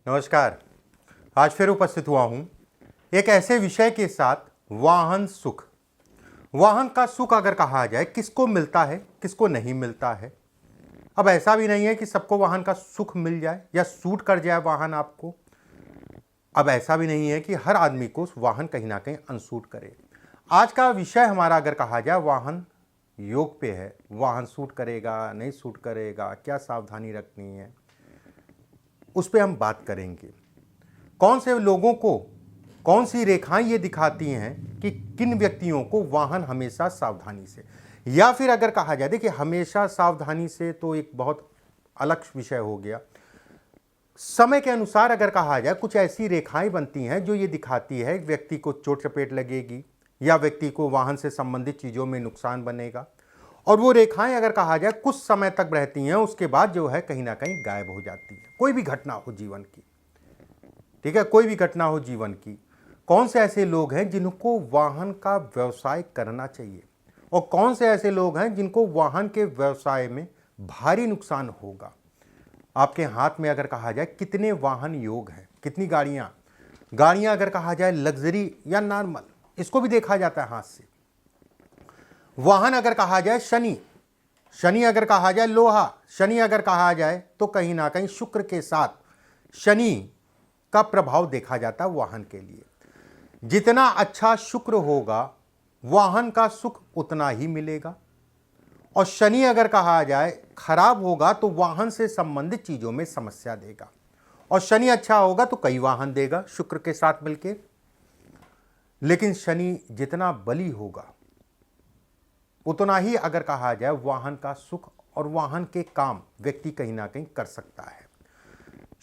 नमस्कार। आज फिर उपस्थित हुआ हूं एक ऐसे विषय के साथ, वाहन सुख। वाहन का सुख अगर कहा जाए, किसको मिलता है, किसको नहीं मिलता है। अब ऐसा भी नहीं है कि सबको वाहन का सुख मिल जाए या सूट कर जाए वाहन आपको। अब ऐसा भी नहीं है कि हर आदमी को वाहन कहीं ना कहीं अनसूट करे। आज का विषय हमारा अगर कहा जाए, वाहन योग पे है। वाहन सूट करेगा, नहीं सूट करेगा, क्या सावधानी रखनी है, उस पर हम बात करेंगे। कौन से लोगों को कौन सी रेखाएं ये दिखाती हैं कि किन व्यक्तियों को वाहन हमेशा सावधानी से, या फिर अगर कहा जाए, देखिए हमेशा सावधानी से तो एक बहुत अलग विषय हो गया। समय के अनुसार अगर कहा जाए, कुछ ऐसी रेखाएं बनती हैं जो ये दिखाती है व्यक्ति को चोट चपेट लगेगी या व्यक्ति को वाहन से संबंधित चीज़ों में नुकसान बनेगा। और वो रेखाएं अगर कहा जाए कुछ समय तक रहती हैं, उसके बाद जो है कहीं ना कहीं गायब हो जाती है। कोई भी घटना हो जीवन की, ठीक है, कोई भी घटना हो जीवन की। कौन से ऐसे लोग हैं जिनको वाहन का व्यवसाय करना चाहिए, और कौन से ऐसे लोग हैं जिनको वाहन के व्यवसाय में भारी नुकसान होगा। आपके हाथ में अगर कहा जाए कितने वाहन योग हैं, कितनी गाड़ियां अगर कहा जाए लग्जरी या नॉर्मल, इसको भी देखा जाता है हाथ से। वाहन अगर कहा जाए शनि अगर कहा जाए लोहा, शनि अगर कहा जाए तो कहीं ना कहीं शुक्र के साथ शनि का प्रभाव देखा जाता है वाहन के लिए। जितना अच्छा शुक्र होगा, वाहन का सुख उतना ही मिलेगा। और शनि अगर कहा जाए खराब होगा तो वाहन से संबंधित चीजों में समस्या देगा। और शनि अच्छा होगा तो कई वाहन देगा शुक्र के साथ मिलके। लेकिन शनि जितना बली होगा, उतना ही अगर कहा जाए वाहन का सुख और वाहन के काम व्यक्ति कहीं ना कहीं कर सकता है।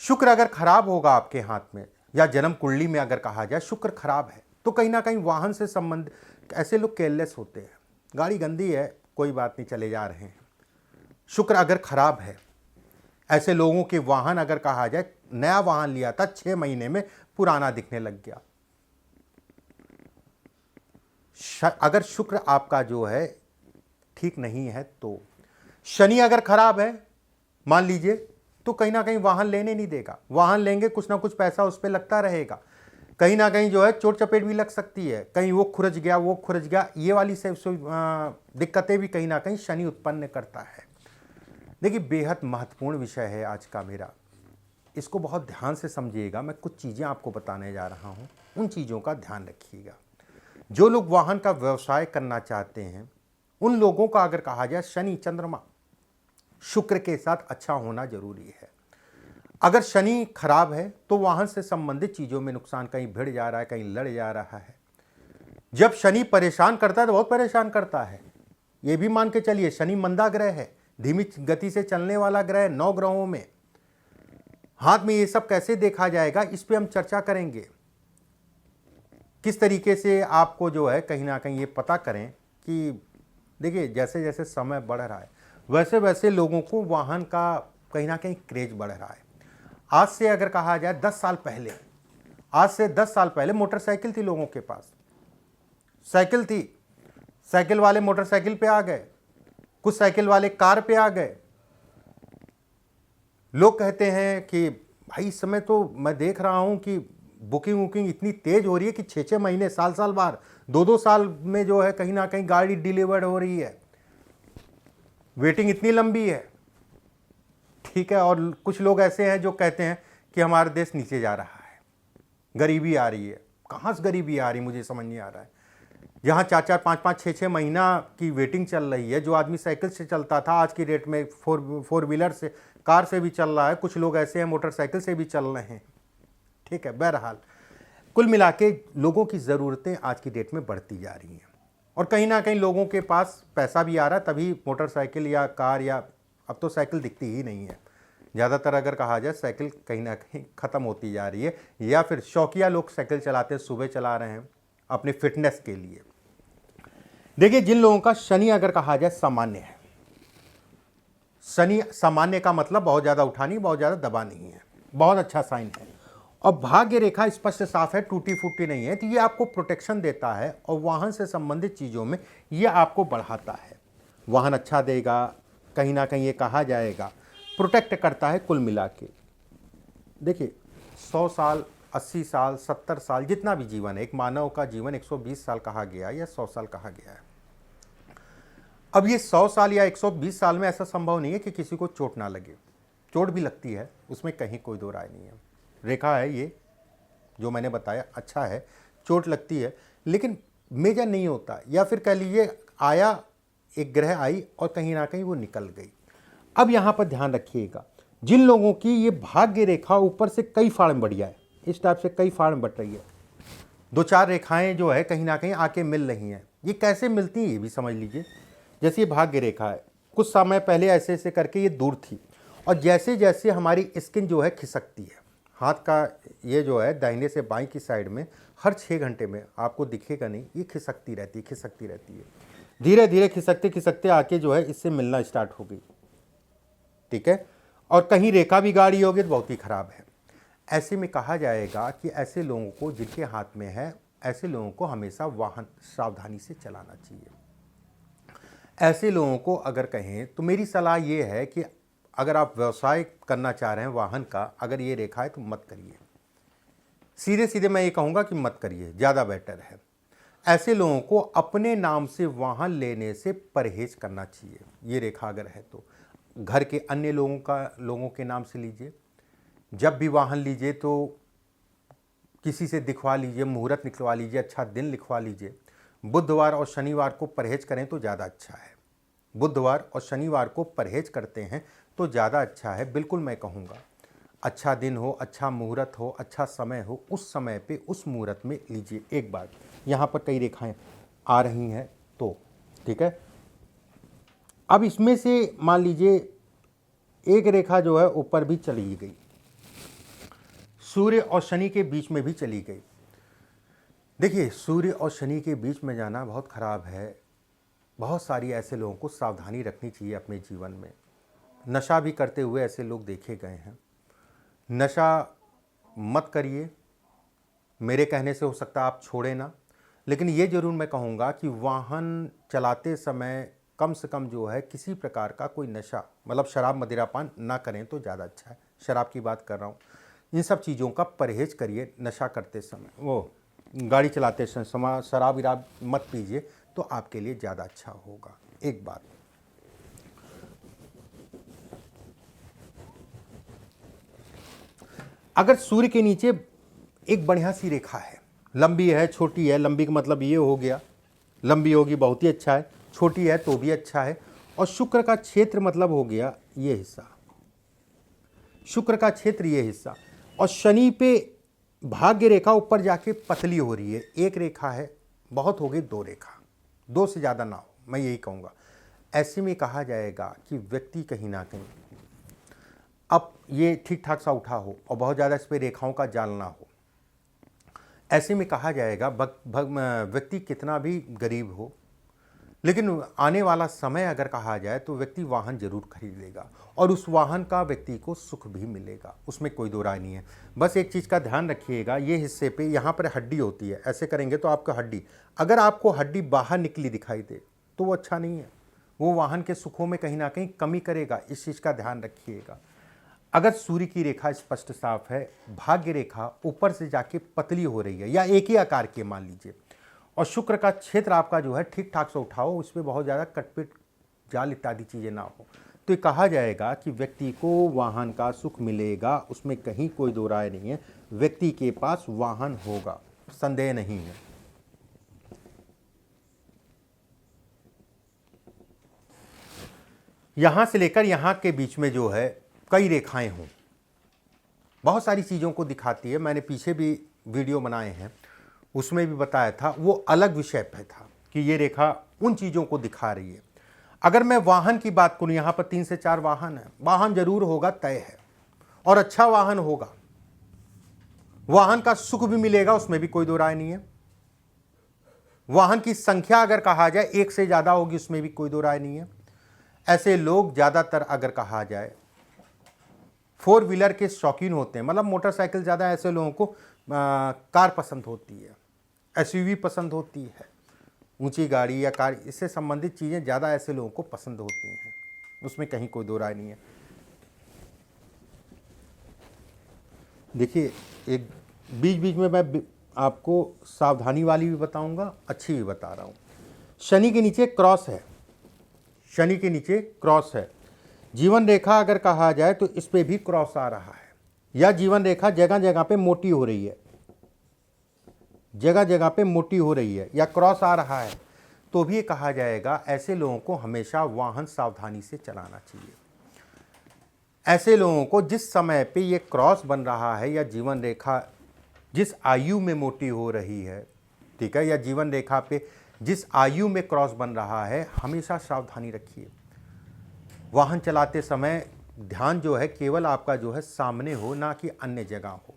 शुक्र अगर खराब होगा आपके हाथ में, या जन्म कुंडली में अगर कहा जाए शुक्र खराब है, तो कहीं ना कहीं वाहन से संबंध, ऐसे लोग केयरलेस होते हैं, गाड़ी गंदी है कोई बात नहीं चले जा रहे हैं। शुक्र अगर खराब है, ऐसे लोगों के वाहन अगर कहा जाए, नया वाहन लिया था 6 महीने में पुराना दिखने लग गया। अगर शुक्र आपका जो है ठीक नहीं है, तो शनि अगर खराब है मान लीजिए, तो कहीं ना कहीं वाहन लेने नहीं देगा। वाहन लेंगे कुछ ना कुछ पैसा उस पर लगता रहेगा, कहीं ना कहीं जो है चोट चपेट भी लग सकती है, कहीं वो खुरच गया वो खुरच गया, ये वाली से दिक्कतें भी कहीं ना कहीं शनि उत्पन्न करता है। देखिए बेहद महत्वपूर्ण विषय है आज का मेरा, इसको बहुत ध्यान से समझिएगा। मैं कुछ चीज़ें आपको बताने जा रहा हूँ, उन चीज़ों का ध्यान रखिएगा। जो लोग वाहन का व्यवसाय करना चाहते हैं, उन लोगों का अगर कहा जाए शनि चंद्रमा शुक्र के साथ अच्छा होना जरूरी है। अगर शनि खराब है तो वाहन से संबंधित चीज़ों में नुकसान, कहीं भिड़ जा रहा है, कहीं लड़ जा रहा है। जब शनि परेशान करता है तो बहुत परेशान करता है। ये भी मान के चलिए शनि मंदा ग्रह है, धीमी गति से चलने वाला ग्रह, 9 ग्रहों में। हाथ में ये सब कैसे देखा जाएगा, इस पर हम चर्चा करेंगे। किस तरीके से आपको जो है कहीं ना कहीं ये पता करें कि देखिए जैसे जैसे समय बढ़ रहा है, वैसे वैसे लोगों को वाहन का कहीं ना कहीं क्रेज बढ़ रहा है। आज से अगर कहा जाए 10 साल पहले, आज से 10 साल पहले मोटरसाइकिल थी लोगों के पास, साइकिल थी, साइकिल वाले मोटरसाइकिल पे आ गए, कुछ साइकिल वाले कार पे आ गए। लोग कहते हैं कि भाई इस समय तो मैं देख रहा हूं कि बुकिंग इतनी तेज हो रही है कि 6-6 महीने, साल बाद, 2-2 साल में जो है कहीं ना कहीं गाड़ी डिलीवर्ड हो रही है, वेटिंग इतनी लंबी है, ठीक है। और कुछ लोग ऐसे हैं जो कहते हैं कि हमारा देश नीचे जा रहा है, गरीबी आ रही है। कहाँ से गरीबी आ रही, मुझे समझ नहीं आ रहा है। जहाँ 4-4, 5-5, 6-6 महीना की वेटिंग चल रही है, जो आदमी साइकिल से चलता था आज की डेट में फोर व्हीलर से, कार से भी चल रहा है, कुछ लोग ऐसे हैं मोटरसाइकिल से भी चल रहे हैं, ठीक है। बहरहाल कुल मिला के लोगों की ज़रूरतें आज की डेट में बढ़ती जा रही हैं, और कहीं ना कहीं लोगों के पास पैसा भी आ रहा है, तभी मोटरसाइकिल या कार, या अब तो साइकिल दिखती ही नहीं है ज़्यादातर। अगर कहा जाए साइकिल कहीं ना कहीं ख़त्म होती जा रही है, या फिर शौकिया लोग साइकिल चलाते हैं, सुबह चला रहे हैं अपने फिटनेस के लिए। देखिए जिन लोगों का शनि अगर कहा जाए सामान्य है, शनि सामान्य का मतलब बहुत ज़्यादा उठा नहीं, बहुत ज़्यादा दबा नहीं है, बहुत अच्छा साइन है। और भाग्य रेखा स्पष्ट साफ है, टूटी फूटी नहीं है, तो ये आपको प्रोटेक्शन देता है, और वाहन से संबंधित चीज़ों में ये आपको बढ़ाता है। वाहन अच्छा देगा, कहीं ना कहीं ये कहा जाएगा प्रोटेक्ट करता है कुल मिला के। देखिए 100 साल, 80 साल, 70 साल, जितना भी जीवन है, एक मानव का जीवन 120 साल कहा गया है या 100 साल कहा गया है। अब ये 100 साल या 120 साल में ऐसा संभव नहीं है कि किसी को चोट ना लगे। चोट भी लगती है, उसमें कहीं कोई दो राय नहीं है। रेखा है ये जो मैंने बताया, अच्छा है, चोट लगती है लेकिन मेजर नहीं होता, या फिर कह लीजिए आया, एक ग्रह आई और कहीं ना कहीं वो निकल गई। अब यहाँ पर ध्यान रखिएगा, जिन लोगों की ये भाग्य रेखा ऊपर से कई फाड़ में बढ़िया है, इस टाइप से कई फाड़ में बट रही है, 2-4 रेखाएं जो है कहीं ना कहीं आके मिल रही हैं, ये कैसे मिलती हैं ये भी समझ लीजिए। जैसे ये भाग्य रेखा है, कुछ समय पहले ऐसे ऐसे करके ये दूर थी, और जैसे जैसे हमारी स्किन जो है खिसकती है, हाथ का ये जो है दाहिने से बाएं की साइड में हर 6 घंटे में आपको दिखेगा नहीं, ये खिसकती रहती है, खिसकती रहती है, धीरे धीरे खिसकते खिसकते आके जो है इससे मिलना स्टार्ट हो गई, ठीक है। और कहीं रेखा भी गाढ़ी होगी तो बहुत ही खराब है। ऐसे में कहा जाएगा कि ऐसे लोगों को जिनके हाथ में है, ऐसे लोगों को हमेशा वाहन सावधानी से चलाना चाहिए। ऐसे लोगों को अगर कहें तो मेरी सलाह ये है कि अगर आप व्यवसाय करना चाह रहे हैं वाहन का, अगर ये रेखा है तो मत करिए। सीधे सीधे मैं ये कहूँगा कि मत करिए, ज़्यादा बेटर है। ऐसे लोगों को अपने नाम से वाहन लेने से परहेज करना चाहिए। ये रेखा अगर है तो घर के अन्य लोगों के नाम से लीजिए। जब भी वाहन लीजिए तो किसी से दिखवा लीजिए, मुहूर्त निकलवा लीजिए, अच्छा दिन लिखवा लीजिए। बुधवार और शनिवार को परहेज करें तो ज़्यादा अच्छा है। बुधवार और शनिवार को परहेज करते हैं तो ज़्यादा अच्छा है। बिल्कुल मैं कहूँगा अच्छा दिन हो, अच्छा मुहूर्त हो, अच्छा समय हो, उस समय पे उस मुहूर्त में लीजिए एक बार। यहाँ पर कई रेखाएं आ रही हैं तो ठीक है। अब इसमें से मान लीजिए एक रेखा जो है ऊपर भी चली गई, सूर्य और शनि के बीच में भी चली गई। देखिए सूर्य और शनि के बीच में जाना बहुत ख़राब है। बहुत सारी ऐसे लोगों को सावधानी रखनी चाहिए अपने जीवन में। नशा भी करते हुए ऐसे लोग देखे गए हैं। नशा मत करिए, मेरे कहने से हो सकता है आप छोड़ें ना, लेकिन ये ज़रूर मैं कहूँगा कि वाहन चलाते समय कम से कम जो है किसी प्रकार का कोई नशा, मतलब शराब मदिरापान ना करें तो ज़्यादा अच्छा है। शराब की बात कर रहा हूँ, इन सब चीज़ों का परहेज करिए। नशा करते समय, वो गाड़ी चलाते समय शराब विराब मत पीजिए तो आपके लिए ज़्यादा अच्छा होगा। एक बात, अगर सूर्य के नीचे एक बढ़िया सी रेखा है, लंबी है, छोटी है, लंबी का मतलब ये हो गया, लंबी होगी बहुत ही अच्छा है, छोटी है तो भी अच्छा है। और शुक्र का क्षेत्र मतलब हो गया ये हिस्सा, शुक्र का क्षेत्र ये हिस्सा, और शनि पे भाग्य रेखा ऊपर जाके पतली हो रही है। एक रेखा है, बहुत हो गई 2 रेखा, 2 से ज़्यादा ना हो, मैं यही कहूँगा। ऐसे में कहा जाएगा कि व्यक्ति कहीं ना कहीं अब ये ठीक ठाक सा उठा हो और बहुत ज़्यादा इस पर रेखाओं का जाल ना हो। ऐसे में कहा जाएगा व्यक्ति कितना भी गरीब हो, लेकिन आने वाला समय अगर कहा जाए तो व्यक्ति वाहन जरूर खरीद लेगा और उस वाहन का व्यक्ति को सुख भी मिलेगा, उसमें कोई दो राय नहीं है। बस एक चीज़ का ध्यान रखिएगा, ये हिस्से पे यहाँ पर हड्डी होती है, ऐसे करेंगे तो आपका हड्डी, अगर आपको हड्डी बाहर निकली दिखाई दे तो वो अच्छा नहीं है, वो वाहन के सुखों में कहीं ना कहीं कमी करेगा। इस चीज़ का ध्यान रखिएगा। अगर सूर्य की रेखा स्पष्ट साफ है, भाग्य रेखा ऊपर से जाके पतली हो रही है या एक ही आकार की मान लीजिए, और शुक्र का क्षेत्र आपका जो है ठीक ठाक से उठाओ, उसमें बहुत ज़्यादा कटपिट जाल इत्यादि चीज़ें ना हो, तो ये कहा जाएगा कि व्यक्ति को वाहन का सुख मिलेगा, उसमें कहीं कोई दो राय नहीं है। व्यक्ति के पास वाहन होगा, संदेह नहीं है। यहां से लेकर यहां के बीच में जो है कई रेखाएं हों, बहुत सारी चीज़ों को दिखाती है। मैंने पीछे भी वीडियो बनाए हैं, उसमें भी बताया था, वो अलग विषय पे था कि ये रेखा उन चीज़ों को दिखा रही है। अगर मैं वाहन की बात करूँ, यहाँ पर 3 से 4 वाहन है, वाहन जरूर होगा, तय है, और अच्छा वाहन होगा, वाहन का सुख भी मिलेगा, उसमें भी कोई दो राय नहीं है। वाहन की संख्या अगर कहा जाए 1 से ज़्यादा होगी, उसमें भी कोई दो राय नहीं है। ऐसे लोग ज़्यादातर अगर कहा जाए 4 व्हीलर के शौकीन होते हैं, मतलब मोटरसाइकिल ज़्यादा, ऐसे लोगों को कार पसंद होती है, एसयूवी पसंद होती है, ऊंची गाड़ी या कार, इससे संबंधित चीज़ें ज़्यादा ऐसे लोगों को पसंद होती हैं, उसमें कहीं कोई दो राय नहीं है। देखिए, एक बीच बीच में मैं आपको सावधानी वाली भी बताऊंगा, अच्छी भी बता रहा हूँ। शनि के नीचे क्रॉस है, शनि के नीचे क्रॉस है। जीवन रेखा अगर कहा जाए तो इस पे भी क्रॉस आ रहा है, या जीवन रेखा जगह जगह पे मोटी हो रही है, जगह जगह पे मोटी हो रही है, या क्रॉस आ रहा है, तो भी कहा जाएगा ऐसे लोगों को हमेशा वाहन सावधानी से चलाना चाहिए। ऐसे लोगों को जिस समय पे ये क्रॉस बन रहा है, या जीवन रेखा जिस आयु में मोटी हो रही है, ठीक है, या जीवन रेखा पे जिस आयु में क्रॉस बन रहा है, हमेशा सावधानी रखिए। वाहन चलाते समय ध्यान जो है केवल आपका जो है सामने हो, ना कि अन्य जगह हो,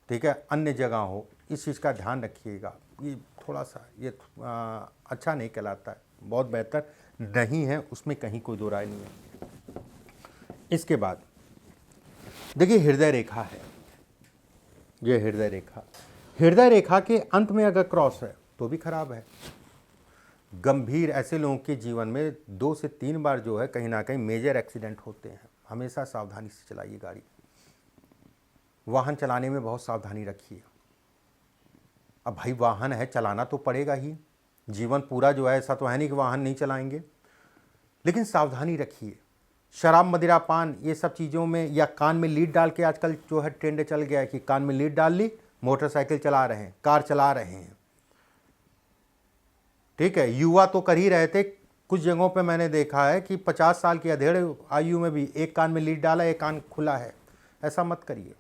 ठीक है, अन्य जगह हो, इस चीज़ का ध्यान रखिएगा। ये थोड़ा सा ये अच्छा नहीं कहलाता है, बहुत बेहतर नहीं है, उसमें कहीं कोई दो राय नहीं है। इसके बाद देखिए, हृदय रेखा है, ये हृदय रेखा, हृदय रेखा के अंत में अगर क्रॉस है तो भी खराब है। गंभीर ऐसे लोगों के जीवन में 2 से 3 बार जो है कहीं ना कहीं मेजर एक्सीडेंट होते हैं। हमेशा सावधानी से चलाइए गाड़ी, वाहन चलाने में बहुत सावधानी रखिए। अब भाई वाहन है, चलाना तो पड़ेगा ही, जीवन पूरा जो है ऐसा तो है नहीं कि वाहन नहीं चलाएंगे, लेकिन सावधानी रखिए। शराब, मदिरा, पान, ये सब चीज़ों में, या कान में लीड डाल के, आजकल जो है ट्रेंड चल गया है कि कान में लीड डाल ली, मोटरसाइकिल चला रहे हैं, कार चला रहे हैं, ठीक है। युवा तो कर ही रहे थे, कुछ जगहों पे मैंने देखा है कि 50 साल की अधेड़ आयु में भी एक कान में लीड डाला, एक कान खुला है। ऐसा मत करिए।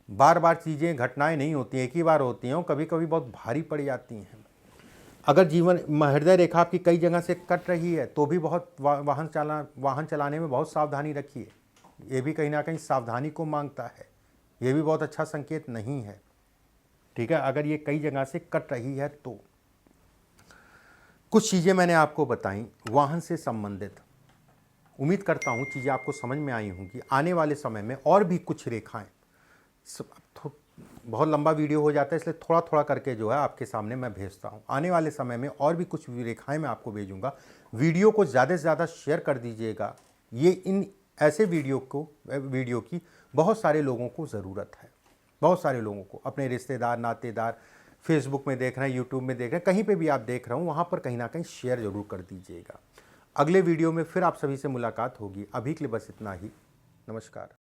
बार बार चीज़ें, घटनाएं नहीं होती, एक ही बार होती हैं, कभी कभी बहुत भारी पड़ जाती हैं। अगर जीवन हृदय रेखा आपकी कई जगह से कट रही है तो भी बहुत वाहन चलाने में बहुत सावधानी रखिए। ये भी कहीं ना कहीं सावधानी को मांगता है, ये भी बहुत अच्छा संकेत नहीं है, ठीक है, अगर ये कई जगह से कट रही है तो। कुछ चीज़ें मैंने आपको बताई वाहन से संबंधित, उम्मीद करता हूँ चीज़ें आपको समझ में आई होंगी। आने वाले समय में और भी कुछ रेखाएं, बहुत लंबा वीडियो हो जाता है इसलिए थोड़ा थोड़ा करके जो है आपके सामने मैं भेजता हूँ। आने वाले समय में और भी कुछ रेखाएं मैं आपको भेजूंगा। वीडियो को ज़्यादा से ज़्यादा शेयर कर दीजिएगा। ये इन ऐसे वीडियो की बहुत सारे लोगों को ज़रूरत है, बहुत सारे लोगों को, अपने रिश्तेदार, नातेदार, फेसबुक में देख रहे हैं, यूट्यूब में देख रहे हैं, कहीं पे भी आप देख रहे हो, वहाँ पर कहीं ना कहीं शेयर ज़रूर कर दीजिएगा। अगले वीडियो में फिर आप सभी से मुलाकात होगी। अभी के लिए बस इतना ही। नमस्कार।